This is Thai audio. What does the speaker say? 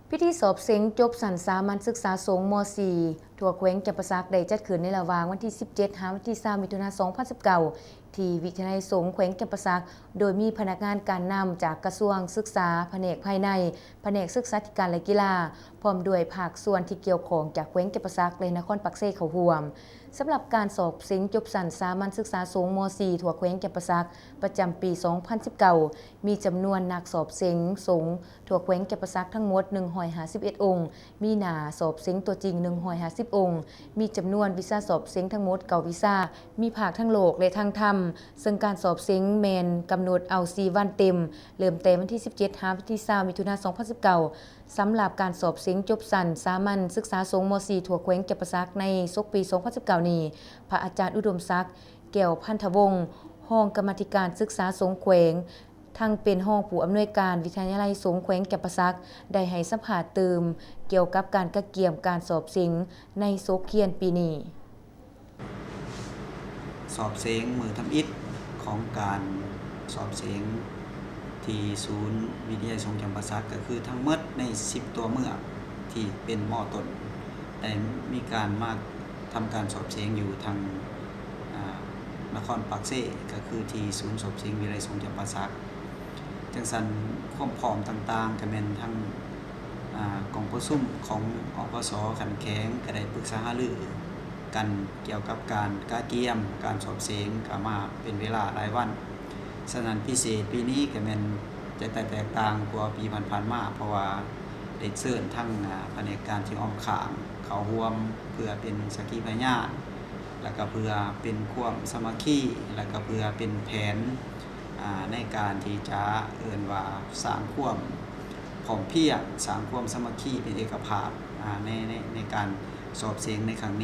พิธีสอบเสียงจบสันสามัญศึกษาสงฆ์ม .4 ทั่วแขวงจำปาสักได้จัดขึ้นในระหว่างวันที่ 17 ถึงวันที่ 3 มิถุนายน 2019 ที่วิทยาลัยสงฆ์แขวงจำปาสักโดยมีพนักงานการนำจากกระทรวงศึกษาแผนกภายในแผนกศึกษาธิการและกีฬาพร้อมด้วยภาคส่วนที่เกี่ยวข้องจากแขวงจำปาสักและนครปักเซ่เข้าร่วมสำหรับการสอบเสียงจบสันสามัญศึกษาสงฆ์ม .4 ทั่วแขวงจำปาสักประจำปี 2019 มีจำนวนนักสอบเสียงสงฆ์ทั่วแขวงจำปาสักทั้งหมด151 องค์มีหน้าสอบเสียงตัวจริง150 องค์มีจำนวนวิชาสอบเสียงทั้งหมด9วิชามีภาคทั้งโลกและทางธรรมซึ่งการสอบเสียงแมนกำหนดเอา4วันเต็มเริ่มแต่วันที่ 17 ถึงวันที่ 3 มิถุนายน 2019 สำหรับการสอบเสียงจบสันสามัญศึกษาสงฆ์ม .4 ทั่วแขวงจำปาสักในปี 2019 นี้พระอาจารย์อุดมศักดิ์แก้วพันธวงศ์ห้องกรรมาธิการศึกษาสงฆ์แขวงทั้งเป็นห้องผู้อำนวยการวิทยาลัยสงฆ์แขวงจำปาสักได้ให้สัมภาษณ์เติมเกี่ยวกับการกะเกียมการสอบเสียงในโซกเคียนปีนี้สอบเสียงมือทำอิฐของการสอบเสียงที่ศูนย์วิทยาสงฆ์จำปาสักก็คือทั้งหมดใน10ตัวเมืองที่เป็นม.ต้นได้มีการมาทำการสอบเสียงอยู่ทางนครปักเซ่ก็คือที่ศูนย์สอบเสียงวิทยาสงฆ์จำปาสักจังสันความพร้อมต่างๆก็เป็นทั้งกองประชุมของอปส.ขันแข็งก็ได้ปรึกษาหารือกันเกี่ยวกับการกะเกียมการสอบเสียงก็มาเป็นเวลาหลายวันฉะนั้นพิเศษปีนี้ก็เป็นจะแตกต่างกว่าปีผ่านๆมาเพราะว่าได้เชิญทั้งแผนกการที่อ้อมข้างเขาร่วมเพื่อเป็นสักขีพยานแล้วก็เพื่อเป็นความสามัคคีแล้วก็เพื่อเป็นแผนในการที่จะว่าสร้างความพร้อมเพรียงสร้างความสามัคคีเป็นเอกภาพในการสอบเสียงในครั้งนี้